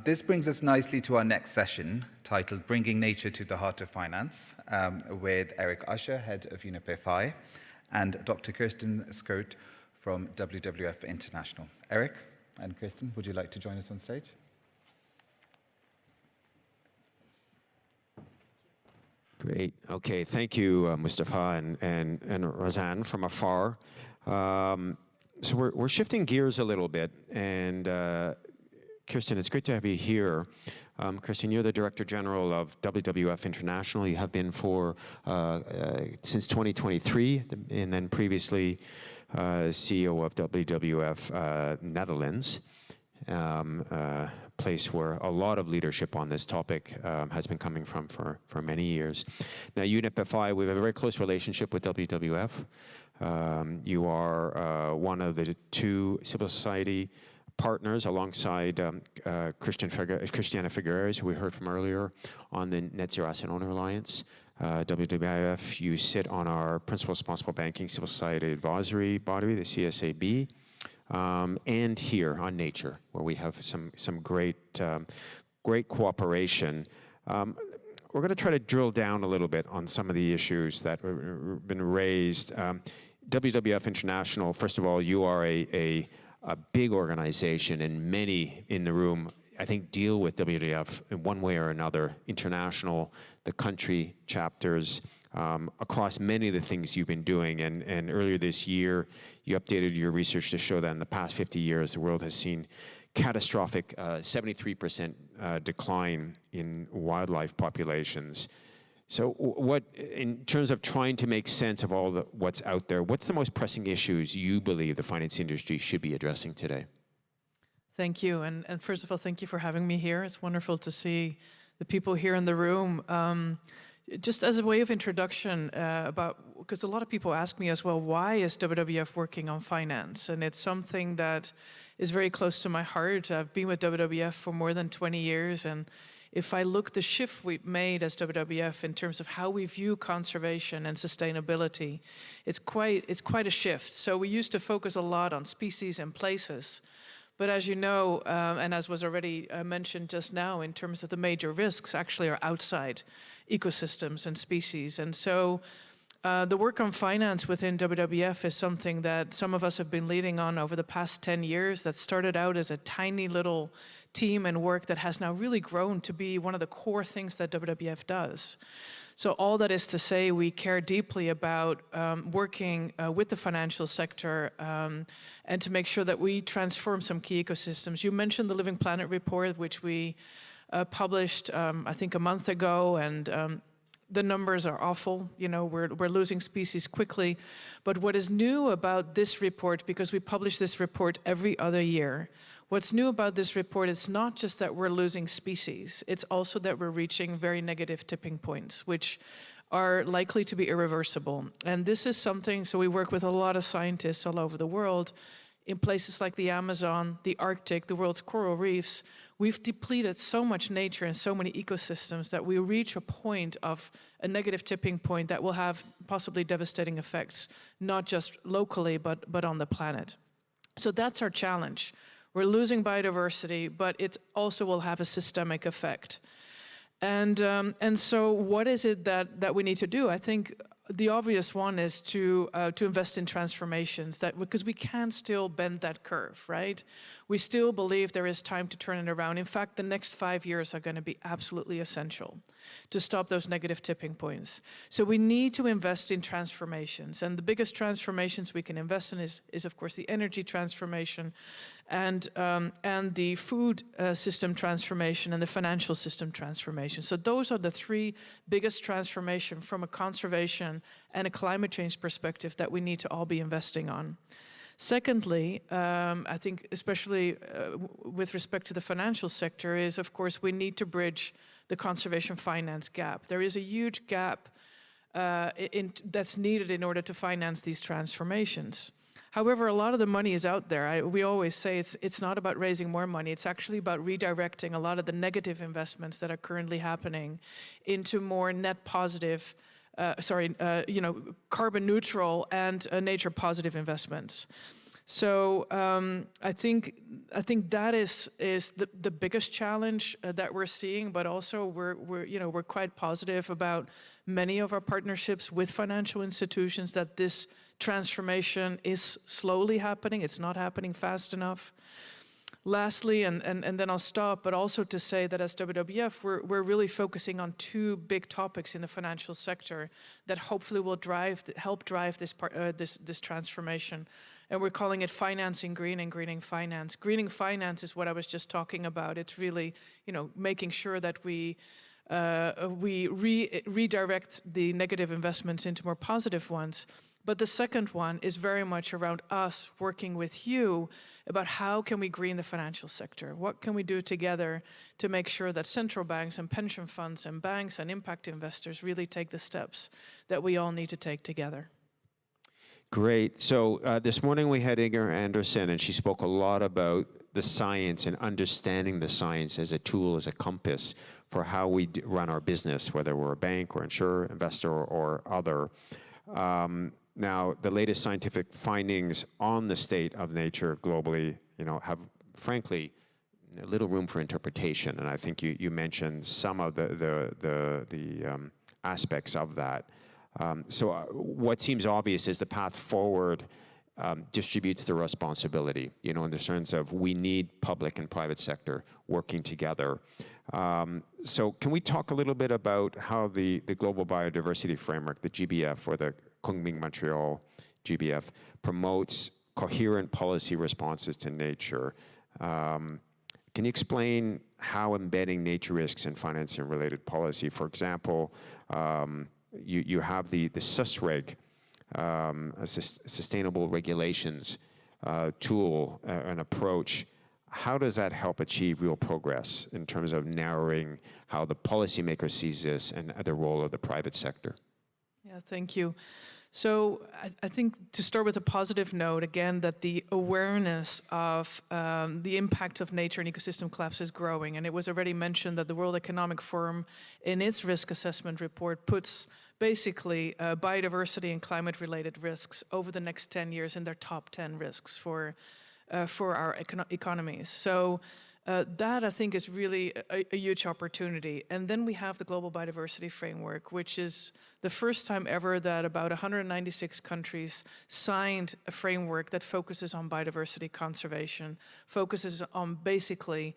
This brings us nicely to our next session, titled Bringing Nature to the Heart of Finance, with Eric Usher, Head of UNEP FI, and Dr. Kirsten Schuijt from WWF International. Eric and Kirsten, would you like to join us on stage? Great. Okay. Thank you, Mustafa and Razan from afar. So we're shifting gears a little bit, and Kirsten, it's great to have you here. Kirsten, you're the Director General of WWF International. You have been for since 2023, and then previously CEO of WWF Netherlands. Place where a lot of leadership on this topic has been coming from for many years. Now, UNEP FI, we have a very close relationship with WWF. You are one of the two civil society partners alongside Christiana Figueres, who we heard from earlier, on the Net Zero Asset Owner Alliance. WWF, you sit on our Principal Responsible Banking Civil Society Advisory Body, the CSAB. And here on nature, where we have some great cooperation. We're going to try to drill down a little bit on some of the issues that have been raised. WWF International, first of all, you are a big organization, and many in the room, I think, deal with WWF in one way or another. International, the country chapters, across many of the things you've been doing. And earlier this year, you updated your research to show that in the past 50 years, the world has seen catastrophic 73% decline in wildlife populations. So what, in terms of trying to make sense of all what's out there, what's the most pressing issues you believe the finance industry should be addressing today? Thank you. And first of all, thank you for having me here. It's wonderful to see the people here in the room. Just as a way of introduction, because a lot of people ask me as well, why is WWF working on finance? And it's something that is very close to my heart. I've been with WWF for more than 20 years, and if I look the shift we've made as WWF in terms of how we view conservation and sustainability, it's quite a shift. So we used to focus a lot on species and places. But as you know, and as was already mentioned just now, in terms of the major risks actually are outside ecosystems and species. And so the work on finance within WWF is something that some of us have been leading on over the past 10 years that started out as a tiny little team and work that has now really grown to be one of the core things that WWF does. So all that is to say, we care deeply about working with the financial sector and to make sure that we transform some key ecosystems. You mentioned the Living Planet report, which we published, I think, a month ago, and the numbers are awful. You know, we're losing species quickly. But what is new about this report, because we publish this report every other year, what's new about this report, it's not just that we're losing species, it's also that we're reaching very negative tipping points, which are likely to be irreversible. And this is something, so we work with a lot of scientists all over the world, in places like the Amazon, the Arctic, the world's coral reefs. We've depleted so much nature and so many ecosystems that we reach a point of a negative tipping point that will have possibly devastating effects, not just locally, but on the planet. So that's our challenge. We're losing biodiversity, but it also will have a systemic effect. And so what is it that we need to do? I think the obvious one is to invest in transformations, because we can still bend that curve, right? We still believe there is time to turn it around. In fact, the next 5 years are going to be absolutely essential to stop those negative tipping points. So we need to invest in transformations. And the biggest transformations we can invest in is of course, the energy transformation and the food system transformation and the financial system transformation. So those are the three biggest transformations from a conservation and a climate change perspective that we need to all be investing on. Secondly, I think especially with respect to the financial sector is, of course, we need to bridge the conservation finance gap. There is a huge gap that's needed in order to finance these transformations. However, a lot of the money is out there. We always say it's not about raising more money. It's actually about redirecting a lot of the negative investments that are currently happening into more net positive, carbon neutral and nature positive investments. So I think that is the biggest challenge that we're seeing, but also we're quite positive about many of our partnerships with financial institutions that this transformation is slowly happening. It's not happening fast enough. Lastly, and then I'll stop, but also to say that as WWF, we're really focusing on two big topics in the financial sector that hopefully will help drive this transformation. And we're calling it financing green and greening finance. Greening finance is what I was just talking about. It's really, making sure that we redirect the negative investments into more positive ones. But the second one is very much around us working with you about how can we green the financial sector? What can we do together to make sure that central banks and pension funds and banks and impact investors really take the steps that we all need to take together? Great. So this morning we had Inger Anderson, and she spoke a lot about the science and understanding the science as a tool, as a compass for how we run our business, whether we're a bank or insurer, investor, or other. Now, the latest scientific findings on the state of nature globally, have frankly little room for interpretation. And I think you mentioned some of the aspects of that. So what seems obvious is the path forward distributes the responsibility, in the sense of we need public and private sector working together. So can we talk a little bit about how the Global Biodiversity Framework, the GBF, or the Kunming Montreal GBF, promotes coherent policy responses to nature? Can you explain how embedding nature risks in financing-related policy, for example, you have the SUSREG, Sustainable Regulations tool, an approach. How does that help achieve real progress in terms of narrowing how the policymaker sees this and the role of the private sector? Yeah, thank you. So I think to start with a positive note, again, that the awareness of the impact of nature and ecosystem collapse is growing. And it was already mentioned that the World Economic Forum, in its risk assessment report, puts basically biodiversity and climate-related risks over the next 10 years in their top 10 risks for our economies. So that, I think, is really a huge opportunity. And then we have the Global Biodiversity Framework, which is the first time ever that about 196 countries signed a framework that focuses on biodiversity conservation, focuses on basically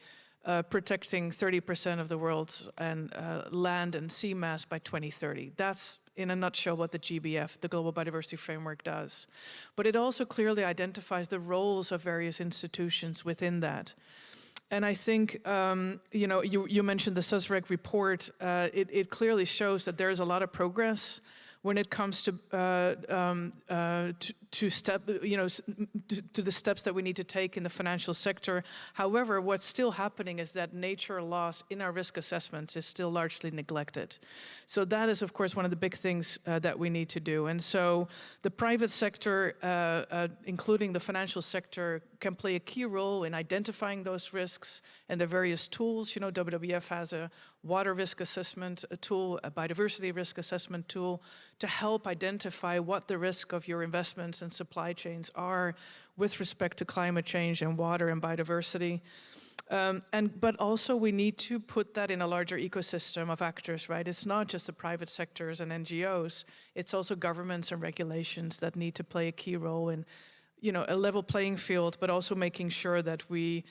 protecting 30% of the world's land and sea mass by 2030. That's, in a nutshell, what the GBF, the Global Biodiversity Framework, does. But it also clearly identifies the roles of various institutions within that. And I think, you mentioned the SUSREG report. It clearly shows that there is a lot of progress when it comes to the steps that we need to take in the financial sector. However, what's still happening is that nature loss in our risk assessments is still largely neglected. So that is, of course, one of the big things that we need to do. And so the private sector, including the financial sector, can play a key role in identifying those risks and the various tools. WWF has a water risk assessment tool, a biodiversity risk assessment tool, to help identify what the risk of your investments and supply chains are with respect to climate change and water and biodiversity. But also we need to put that in a larger ecosystem of actors, right? It's not just the private sectors and NGOs, it's also governments and regulations that need to play a key role in, a level playing field, but also making sure that we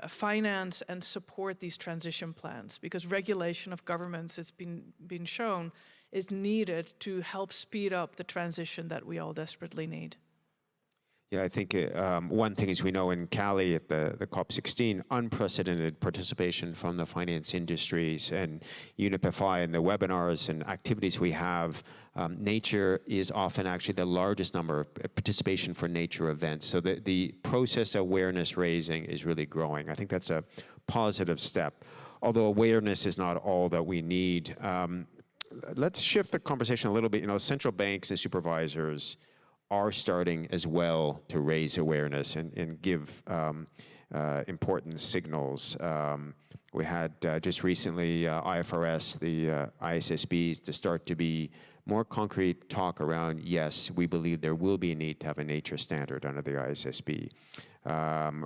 finance and support these transition plans, because regulation of governments, it's been shown, is needed to help speed up the transition that we all desperately need. Yeah, I think one thing is we know in Cali at the COP16, unprecedented participation from the finance industries and UNEP FI and the webinars and activities we have. Nature is often actually the largest number of participation for nature events. So the process awareness raising is really growing. I think that's a positive step. Although awareness is not all that we need. Let's shift the conversation a little bit. Central banks and supervisors are starting as well to raise awareness and give important signals. We had just recently IFRS, the ISSBs, to start to be more concrete talk around, yes, we believe there will be a need to have a nature standard under the ISSB.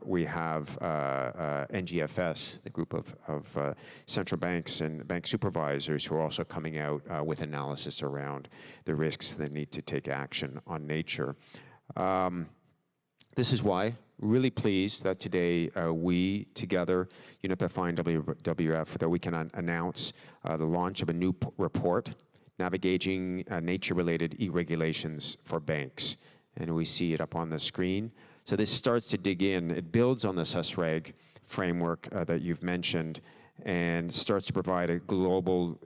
We have NGFS, the group of central banks and bank supervisors who are also coming out with analysis around the risks that need to take action on nature. This is why really pleased that today we together, UNEP FI and WWF, that we can announce the launch of a new report, Navigating Nature-Related E-Regulations for Banks. And we see it up on the screen. So this starts to dig in. It builds on the SUSREG framework that you've mentioned and starts to provide a global,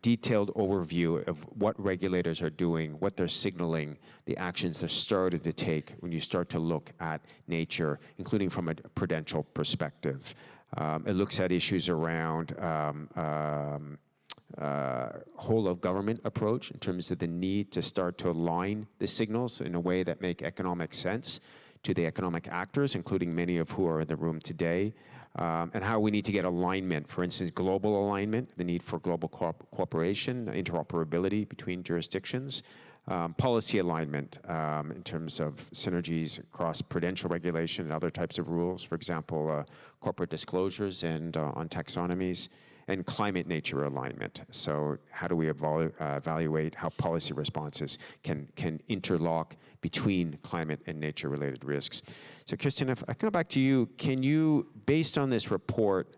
detailed overview of what regulators are doing, what they're signaling, the actions they're starting to take when you start to look at nature, including from a prudential perspective. It looks at issues around whole of government approach in terms of the need to start to align the signals in a way that make economic sense to the economic actors, including many of who are in the room today, and how we need to get alignment, for instance, global alignment, the need for global cooperation, interoperability between jurisdictions, policy alignment in terms of synergies across prudential regulation and other types of rules, for example, corporate disclosures and on taxonomies, and climate nature alignment. So how do we evaluate how policy responses can interlock between climate and nature related risks? So Kirsten, if I come back to you, can you, based on this report,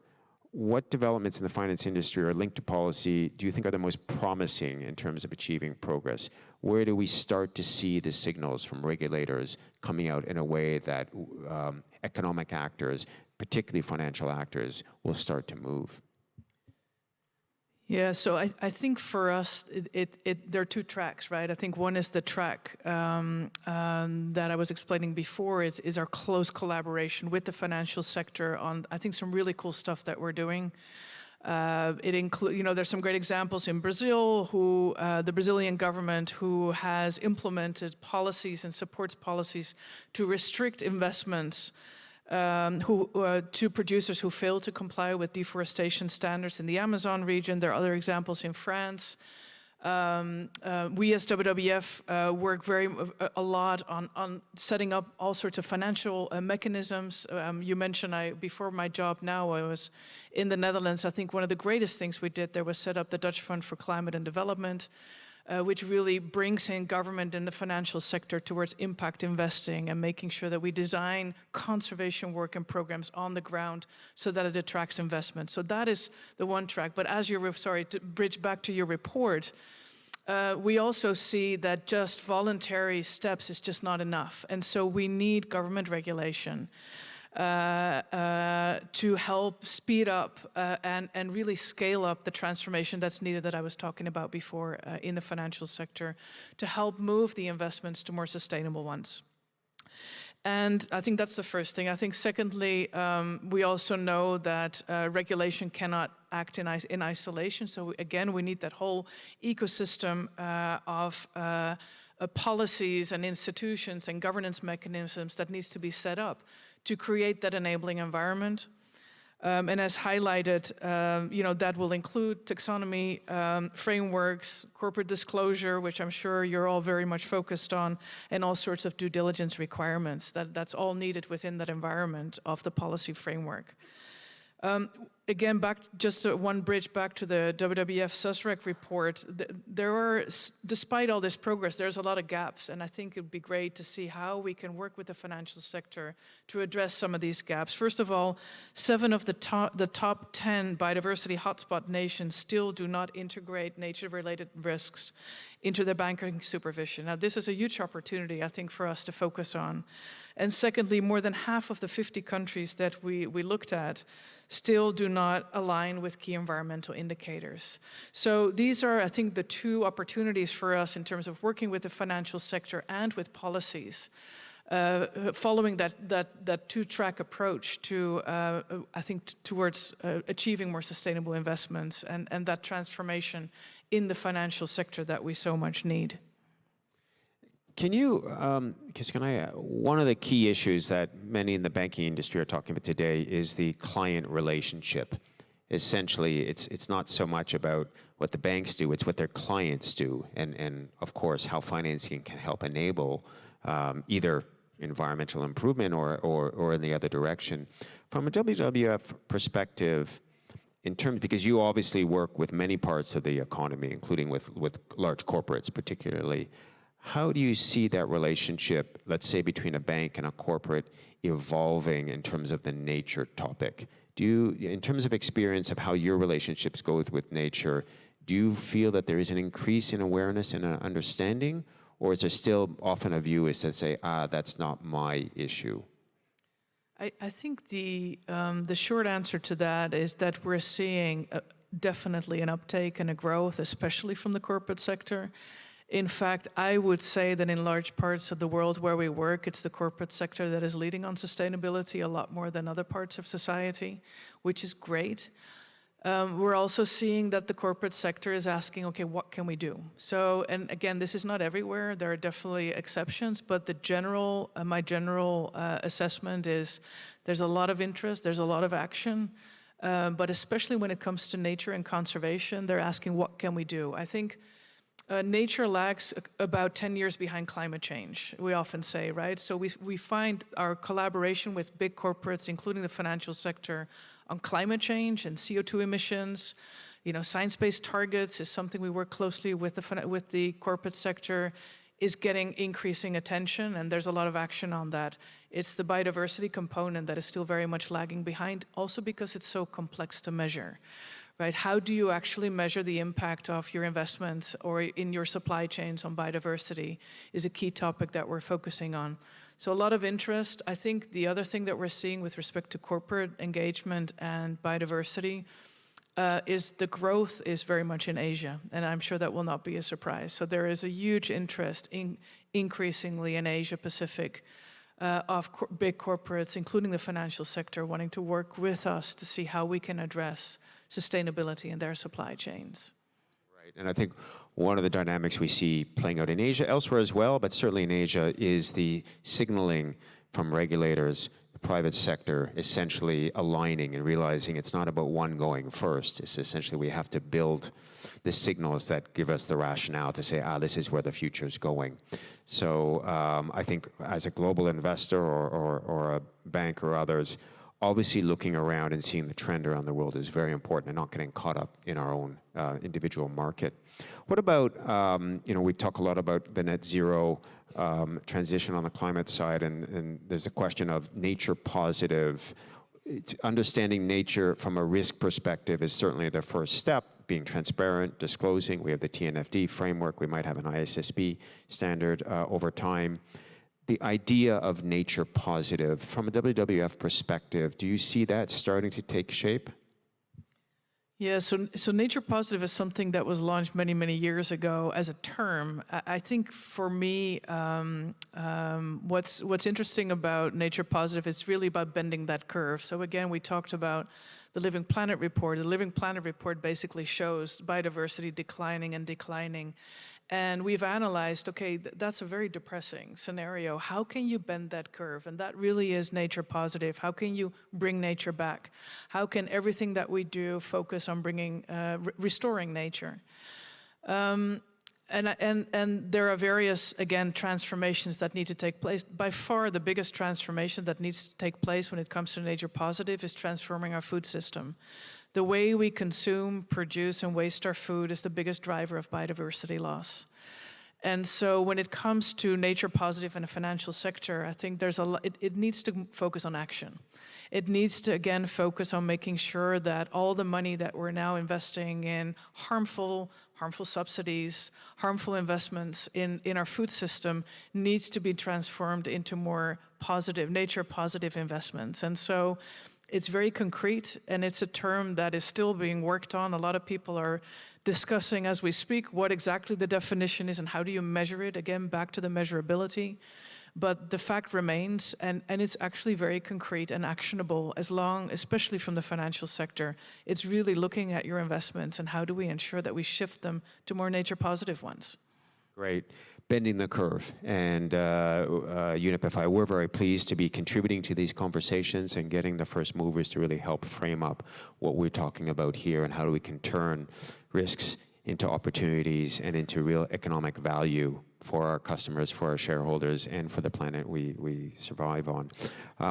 what developments in the finance industry are linked to policy do you think are the most promising in terms of achieving progress? Where do we start to see the signals from regulators coming out in a way that economic actors, particularly financial actors, will start to move? Yeah, so I think for us, there are two tracks, right? I think one is the track that I was explaining before is our close collaboration with the financial sector on, I think, some really cool stuff that we're doing. It includes, there's some great examples in Brazil, the Brazilian government who has implemented policies and supports policies to restrict investments to producers who fail to comply with deforestation standards in the Amazon region. There are other examples in France. We as WWF work a lot on setting up all sorts of financial mechanisms. You mentioned before my job now, I was in the Netherlands. I think one of the greatest things we did there was set up the Dutch Fund for Climate and Development, which really brings in government and the financial sector towards impact investing and making sure that we design conservation work and programs on the ground so that it attracts investment. So that is the one track. But as to bridge back to your report, we also see that just voluntary steps is just not enough. And so we need government regulation to help speed up and really scale up the transformation that's needed that I was talking about before in the financial sector to help move the investments to more sustainable ones. And I think that's the first thing. I think secondly, we also know that regulation cannot act in isolation. So again, we need that whole ecosystem of policies and institutions and governance mechanisms that needs to be set up to create that enabling environment. And as highlighted, that will include taxonomy, frameworks, corporate disclosure, which I'm sure you're all very much focused on, and all sorts of due diligence requirements. That's all needed within that environment of the policy framework. Again, one bridge back to the WWF SUSREG report, despite all this progress, there's a lot of gaps, and I think it would be great to see how we can work with the financial sector to address some of these gaps. First of all, 7 of the top 10 biodiversity hotspot nations still do not integrate nature-related risks into their banking supervision. Now, this is a huge opportunity, I think, for us to focus on. And secondly, more than half of the 50 countries that we looked at still do not align with key environmental indicators. So these are, I think, the two opportunities for us in terms of working with the financial sector and with policies, following that two-track approach to, I think, towards achieving more sustainable investments and that transformation in the financial sector that we so much need. Can you, one of the key issues that many in the banking industry are talking about today is the client relationship essentially it's not so much about what the banks do, it's what their clients do, and of course how financing can help enable either environmental improvement or in the other direction. From a WWF perspective, in terms, because you obviously work with many parts of the economy, including with large corporates particularly, how do you see that relationship, let's say between a bank and a corporate, evolving in terms of the nature topic? Do you, in terms of experience of how your relationships go with nature, do you feel that there is an increase in awareness and understanding, or is there still often a view is to say, that's not my issue? I think the short answer to that is that we're seeing definitely an uptake and a growth, especially from the corporate sector. In fact, I would say that in large parts of the world where we work, it's the corporate sector that is leading on sustainability a lot more than other parts of society, which is great. We're also seeing that the corporate sector is asking, okay, what can we do? So, and again, this is not everywhere. There are definitely exceptions, but the general, my general assessment is there's a lot of interest, there's a lot of action, but especially when it comes to nature and conservation, they're asking, what can we do? I think nature lags about 10 years behind climate change, we often say, right? So we find our collaboration with big corporates, including the financial sector, on climate change and CO2 emissions. You know, science-based targets is something we work closely with the corporate sector, is getting increasing attention, and there's a lot of action on that. It's the biodiversity component that is still very much lagging behind, also because it's so complex to measure. Right? How do you actually measure the impact of your investments or in your supply chains on biodiversity is a key topic that we're focusing on. So a lot of interest. I think the other thing that we're seeing with respect to corporate engagement and biodiversity is the growth is very much in Asia, and I'm sure that will not be a surprise. So there is a huge interest increasingly in Asia Pacific of big corporates, including the financial sector, wanting to work with us to see how we can address sustainability in their supply chains. Right, and I think one of the dynamics we see playing out in Asia, elsewhere as well, but certainly in Asia, is the signaling from regulators, the private sector essentially aligning and realizing it's not about one going first. It's essentially we have to build the signals that give us the rationale to say, this is where the future is going. So I think as a global investor or a bank or others, obviously looking around and seeing the trend around the world is very important and not getting caught up in our own individual market. What about, we talk a lot about the net zero transition on the climate side, and there's a question of nature positive. Understanding nature from a risk perspective is certainly the first step, being transparent, disclosing. We have the TNFD framework. We might have an ISSB standard over time. The idea of nature positive, from a WWF perspective, do you see that starting to take shape? Yeah, so nature positive is something that was launched many, many years ago as a term. I think for me, what's interesting about nature positive is really about bending that curve. So again, we talked about the Living Planet Report. The Living Planet Report basically shows biodiversity declining and declining. And we've analyzed, okay, that's a very depressing scenario. How can you bend that curve? And that really is nature positive. How can you bring nature back? How can everything that we do focus on bringing, restoring nature? And there are various, again, transformations that need to take place. By far, the biggest transformation that needs to take place when it comes to nature positive is transforming our food system. The way we consume, produce, and waste our food is the biggest driver of biodiversity loss. And so when it comes to nature positive in the financial sector, I think there's it needs to focus on action. It needs to, again, focus on making sure that all the money that we're now investing in harmful subsidies, harmful investments in our food system needs to be transformed into more positive, nature positive investments. And so it's very concrete, and it's a term that is still being worked on. A lot of people are discussing as we speak what exactly the definition is and how do you measure it, again, back to the measurability. But the fact remains, and it's actually very concrete and actionable, especially from the financial sector. It's really looking at your investments and how do we ensure that we shift them to more nature positive ones. Great. Bending the curve. And UNEP FI, we're very pleased to be contributing to these conversations and getting the first movers to really help frame up what we're talking about here and how we can turn risks into opportunities and into real economic value for our customers, for our shareholders, and for the planet we survive on.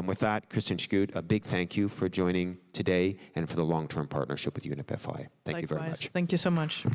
With that, Kirsten Schuijt, a big thank you for joining today and for the long-term partnership with UNEP FI. Thank you very much. Thank you so much.